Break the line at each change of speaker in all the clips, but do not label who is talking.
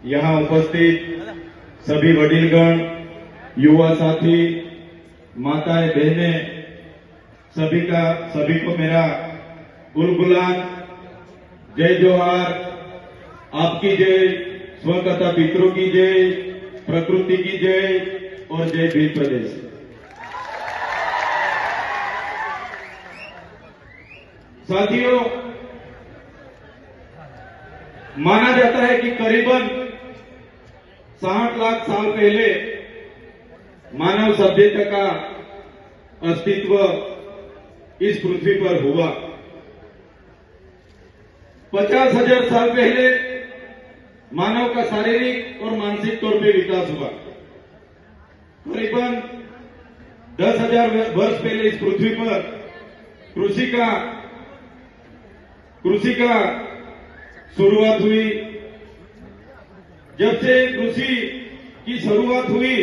यहाँ उपस्थित सभी वडीलगण, युवा साथी, माताएं, बहनें, सभी को मेरा गुलगुलान, जय जोहार, आपकी जय, स्वकर्ता पितरों की जय, प्रकृति की जय और जय भील प्रदेश। साथियों, माना जाता है कि करीबन 60 लाख साल पहले मानव सभ्यता का अस्तित्व इस पृथ्वी पर हुआ। 50,000 साल पहले मानव का शारीरिक और मानसिक तौर पे विकास हुआ। करीबन 10,000 वर्ष पहले इस पृथ्वी पर कृषि का शुरुआत हुई। जब से कृषि की शुरुआत हुई,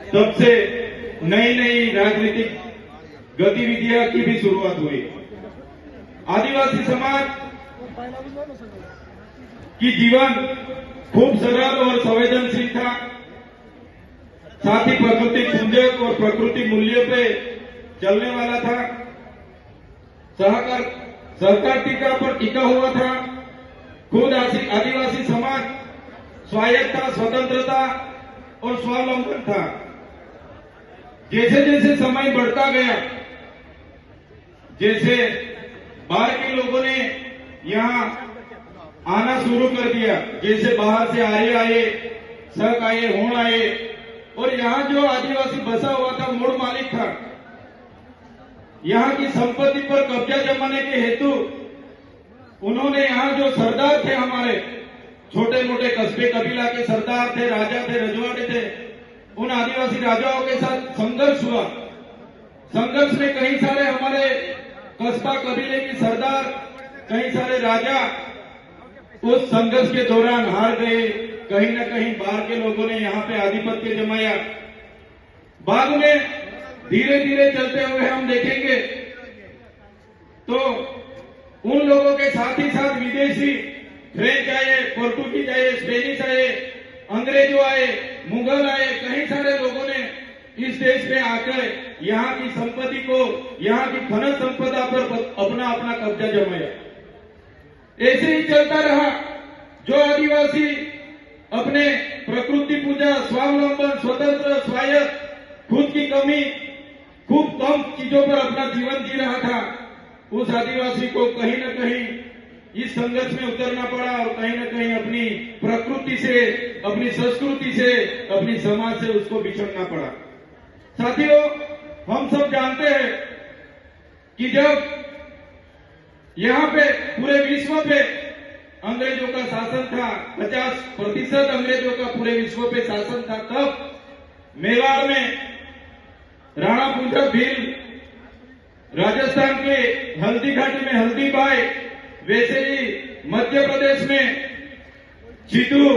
तब से नई नई राजनीतिक गतिविधियां की भी शुरुआत हुई। आदिवासी समाज की जीवन खूब सरल और संवेदनशील था। साथ ही प्राकृतिक पूजक और प्रकृति मूल्यों पे चलने वाला था। सहकारिता पर टिका हुआ था। खुद आदिवासी समाज स्वायत्तता, स्वतंत्रता और स्वावलंबन था। जैसे जैसे समय बढ़ता गया, जैसे बाहर के लोगों ने यहाँ आना शुरू कर दिया, जैसे बाहर से आर्य आए, शक आए, होड़ आए, और यहाँ जो आदिवासी बसा हुआ था, मूल मालिक था, यहाँ की संपत्ति पर कब्जा जमाने के हेतु उन्होंने यहाँ जो सरदार थे, हमारे छोटे मोटे कस्बे कबीला के सरदार थे, राजा थे, रजवाड़े थे, उन आदिवासी राजाओं के साथ संघर्ष हुआ। संघर्ष में कई सारे हमारे कस्बा कबीले के सरदार, कई सारे राजा उस संघर्ष के दौरान हार गए। कहीं न कहीं बाहर के लोगों ने यहाँ पे आधिपत्य जमाया। बाद में धीरे धीरे चलते हुए हम देखेंगे तो उन लोगों के साथ ही साथ विदेशी फ्रेंच आए, पोर्टुगीज आए, स्पेनिश आए, अंग्रेजों आए, मुगल आए, कई सारे लोगों ने इस देश में आकर यहाँ की संपत्ति को, यहाँ की खनिज संपदा पर अपना अपना कब्जा जमाया। ऐसे ही चलता रहा। जो आदिवासी अपने प्रकृति पूजा, स्वावलंबन, स्वतंत्र, स्वायत्त, खुद की कमी, खूब कम चीजों पर अपना जीवन जी रहा था, उस आदिवासी को कहीं न कहीं इस संघर्ष में उतरना पड़ा और कहीं न कहीं अपनी प्रकृति से, अपनी संस्कृति से, अपनी समाज से उसको बिछड़ना पड़ा। साथियों, हम सब जानते हैं कि जब यहाँ पे पूरे विश्व पे अंग्रेजों का शासन था, 50% अंग्रेजों का पूरे विश्व पे शासन था, तब मेवाड़ में राणा पूंजा भील, राजस्थान के हल्दी घाटी में हल्दी बाई, वैसे ही मध्य प्रदेश में चितू,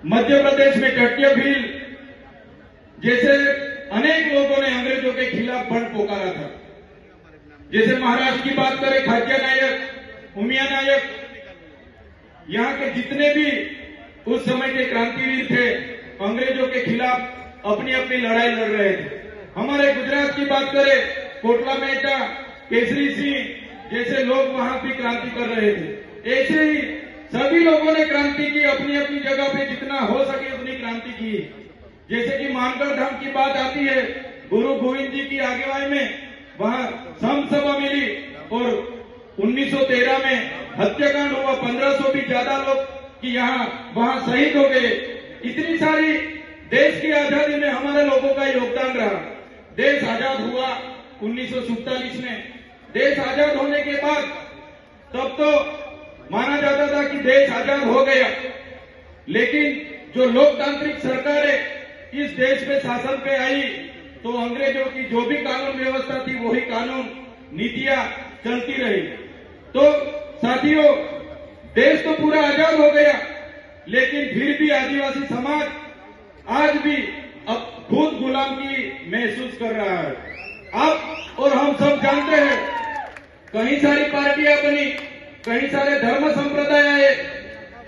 मध्य प्रदेश में टट्य भील जैसे अनेक लोगों ने अंग्रेजों के खिलाफ बंड पोकारा था। जैसे महाराष्ट्र की बात करें, खाज्या नायक, उमिया नायक, यहाँ के जितने भी उस समय के क्रांतिवीर थे, अंग्रेजों के खिलाफ अपनी अपनी लड़ाई लड़ रहे थे। हमारे गुजरात की बात करें, कोटला मेहता, केसरी सिंह जैसे लोग वहां भी क्रांति कर रहे थे। ऐसे ही सभी लोगों ने क्रांति की, अपनी अपनी जगह पे जितना हो सके उतनी क्रांति की। जैसे कि मानकर धाम की बात आती है, गुरु गोविंद जी की आगुवाई में वहां सभा मिली और 1913 में हत्याकांड हुआ। 1500 भी ज्यादा लोग कि यहाँ वहां शहीद हो गए। इतनी सारी देश की आजादी में हमारे लोगों का योगदान रहा। देश आजाद हुआ 1947 में। देश आजाद होने के बाद तब तो माना जाता था कि देश आजाद हो गया, लेकिन जो लोकतांत्रिक सरकारें इस देश में शासन पे आई तो अंग्रेजों की जो भी कानून व्यवस्था थी वही कानून नीतियां चलती रही। तो साथियों, देश तो पूरा आजाद हो गया, लेकिन फिर भी आदिवासी समाज आज भी अब खुद गुलामी महसूस कर रहा है। आप और हम सब जानते हैं, कई सारी पार्टियां बनी, कई सारे धर्म संप्रदाय आए,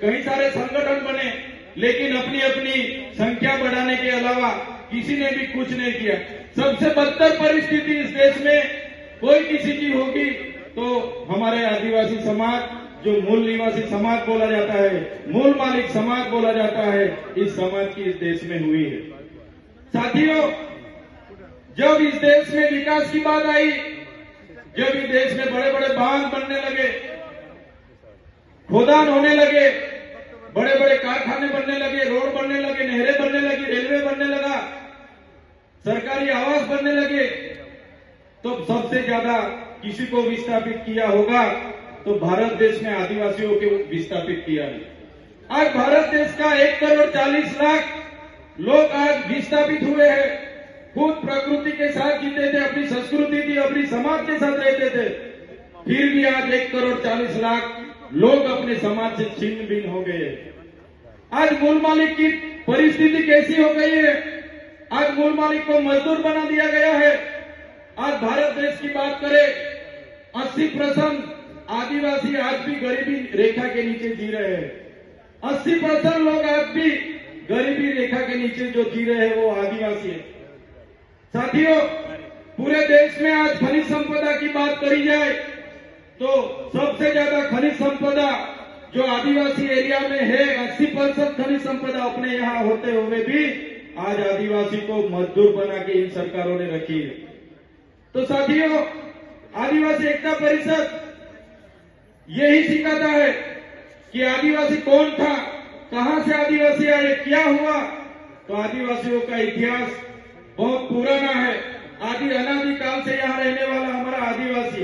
कई सारे संगठन बने, लेकिन अपनी अपनी संख्या बढ़ाने के अलावा किसी ने भी कुछ नहीं किया। सबसे बदतर परिस्थिति इस देश में कोई किसी की होगी तो हमारे आदिवासी समाज, जो मूल निवासी समाज बोला जाता है, मूल मालिक समाज बोला जाता है, इस समाज की इस देश में हुई है। साथियों, जब इस देश में विकास की बात आई, जब इस देश में बड़े बड़े बांध बनने लगे, खोदान होने लगे, बड़े बड़े कारखाने बनने लगे, रोड बनने लगे, नहरें बनने लगी, रेलवे बनने लगा, सरकारी आवास बनने लगे, तो सबसे ज्यादा किसी को विस्थापित किया होगा तो भारत देश में आदिवासियों को विस्थापित किया है। आज भारत देश का 1,40,00,000 लोग आज विस्थापित हुए हैं। खुद प्रकृति के साथ जीते थे, अपनी संस्कृति थी, अपनी समाज के साथ रहते थे, फिर भी आज 1,40,00,000 लोग अपने समाज से छिन्न भिन्न हो गए। आज मूल मालिक की परिस्थिति कैसी हो गई है? आज मूल मालिक को मजदूर बना दिया गया है। आज भारत देश की बात करें, 80% आदिवासी आज भी गरीबी रेखा के नीचे जी रहे हैं। 80% लोग आज भी गरीबी रेखा के नीचे जो जी रहे हैं वो आदिवासी है। साथियों, पूरे देश में आज खनिज संपदा की बात करी जाए तो सबसे ज्यादा खनिज संपदा जो आदिवासी एरिया में है, 80% खनिज संपदा अपने यहाँ होते हुए भी आज आदिवासी को मजदूर बना के इन सरकारों ने रखी है। तो साथियों, आदिवासी एकता परिषद यही सिखाता है कि आदिवासी कौन था, कहां से आदिवासी आए, क्या हुआ। तो आदिवासियों का इतिहास बहुत पुराना है। आदि अनादि काल से यहाँ रहने वाला हमारा आदिवासी